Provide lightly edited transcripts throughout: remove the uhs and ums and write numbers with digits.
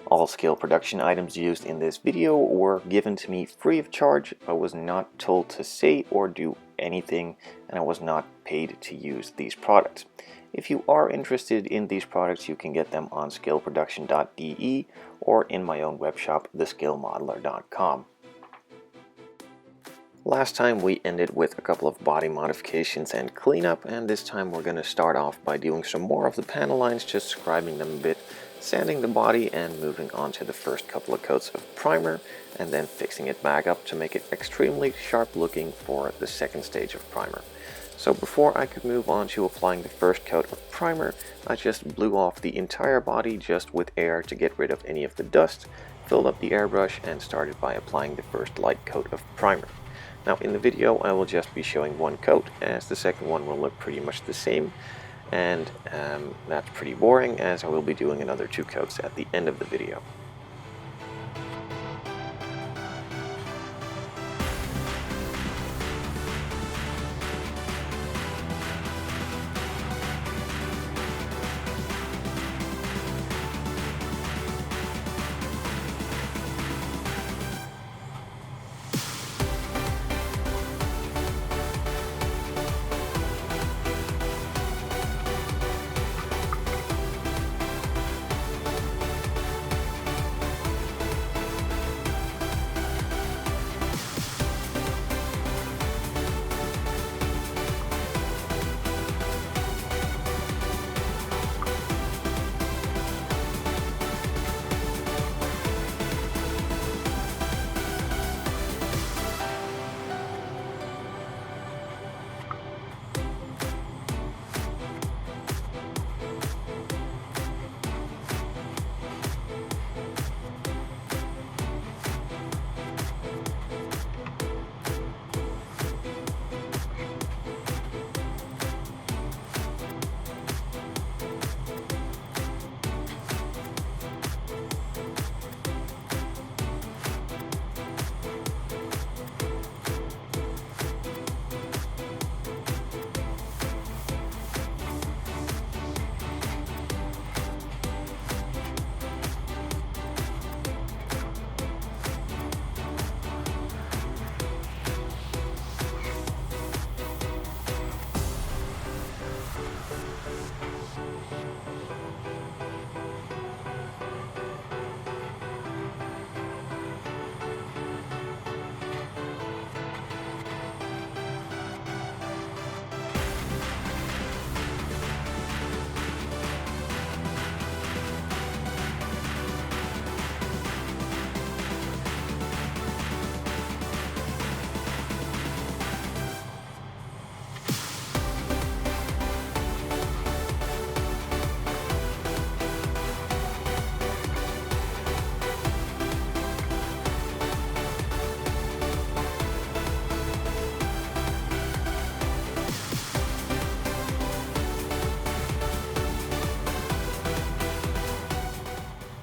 All scale production items used in this video were given to me free of charge. I was not told to say or do anything, and I was not paid to use these products. If you are interested in these products, you can get them on scaleproduction.de or in my own webshop, thescalemodeler.com. Last time we ended with a couple of body modifications and cleanup, and this time we're going to start off by doing some more of the panel lines, just scribing them a bit, sanding the body, and moving on to the first couple of coats of primer, and then fixing it back up to make it extremely sharp looking for the second stage of primer. So before I could move on to applying the first coat of primer, I just blew off the entire body just with air to get rid of any of the dust, filled up the airbrush, and started by applying the first light coat of primer. Now in the video I will just be showing one coat, as the second one will look pretty much the same, and that's pretty boring, as I will be doing another 2 coats at the end of the video.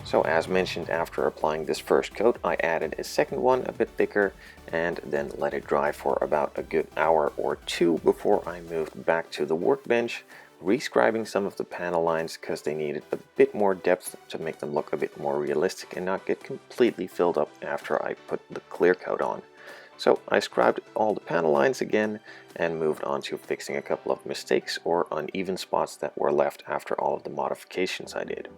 So as mentioned, after applying this first coat, I added a second one a bit thicker and then let it dry for about a good hour or 2 before I moved back to the workbench, rescribing some of the panel lines because they needed a bit more depth to make them look a bit more realistic and not get completely filled up after I put the clear coat on. So I scribed all the panel lines again and moved on to fixing a couple of mistakes or uneven spots that were left after all of the modifications I did.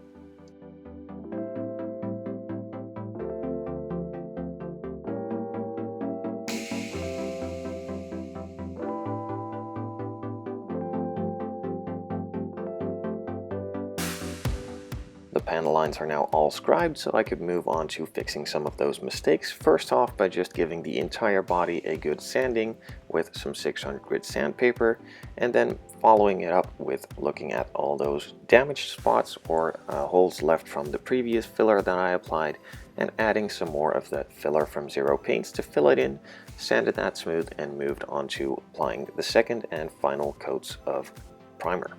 The panel lines are now all scribed, so I could move on to fixing some of those mistakes. First off, by just giving the entire body a good sanding with some 600 grit sandpaper, and then following it up with looking at all those damaged spots or holes left from the previous filler that I applied, and adding some more of that filler from Zero Paints to fill it in, sanded that smooth, and moved on to applying the second and final coats of primer.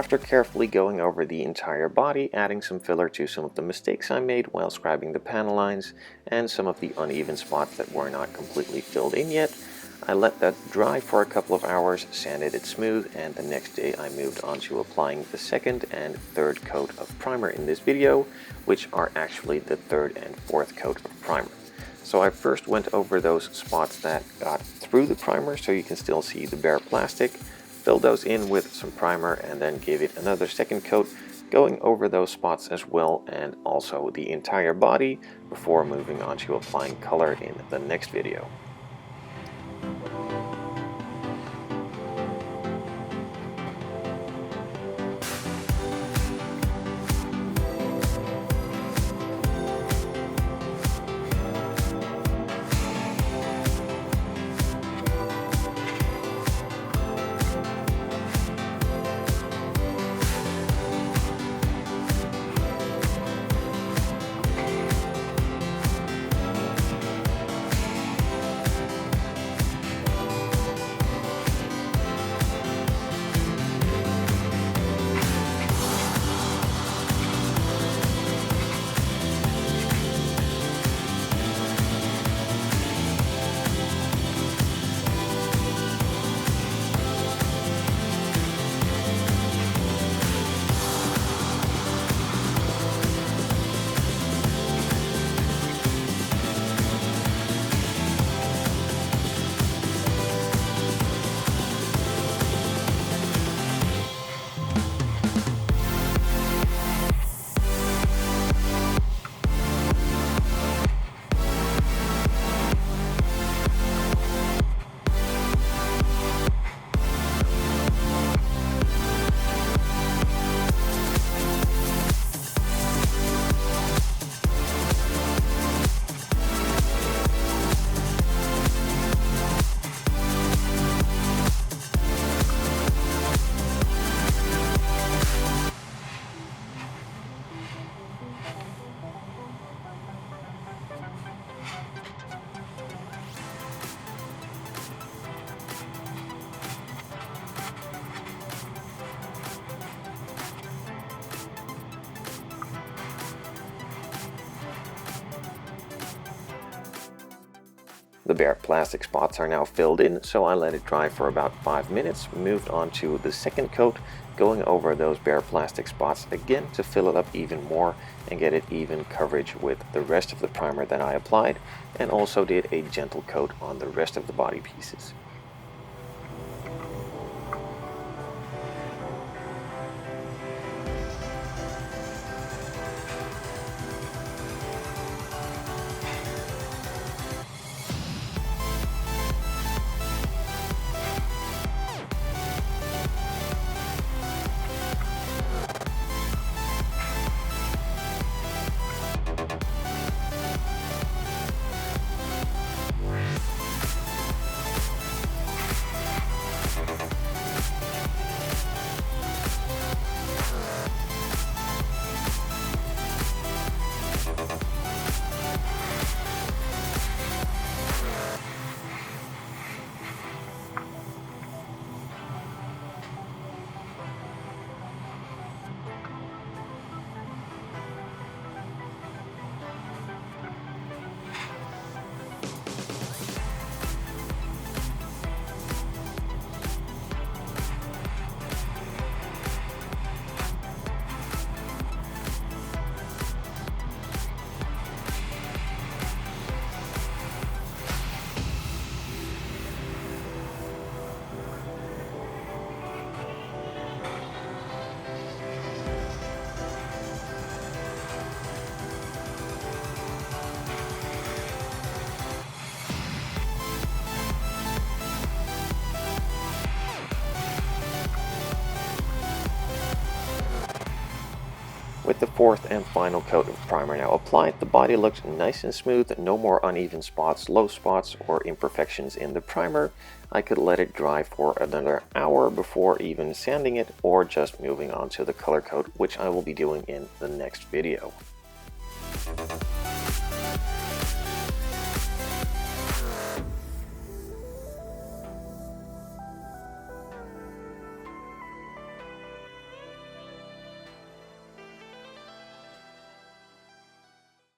after carefully going over the entire body, adding some filler to some of the mistakes I made while scribing the panel lines and some of the uneven spots that were not completely filled in yet, I let that dry for a couple of hours, sanded it smooth, and the next day I moved on to applying the second and third coat of primer in this video, which are actually the third and fourth coat of primer. So I first went over those spots that got through the primer so you can still see the bare plastic, filled those in with some primer, and then gave it another second coat, going over those spots as well and also the entire body before moving on to applying color in the next video. The bare plastic spots are now filled in, so I let it dry for about 5 minutes, moved on to the second coat, going over those bare plastic spots again to fill it up even more and get it even coverage with the rest of the primer that I applied, and also did a gentle coat on the rest of the body pieces. With the fourth and final coat of primer now applied, the body looks nice and smooth, no more uneven spots, low spots, or imperfections in the primer. I could let it dry for another hour before even sanding it or just moving on to the color coat, which I will be doing in the next video.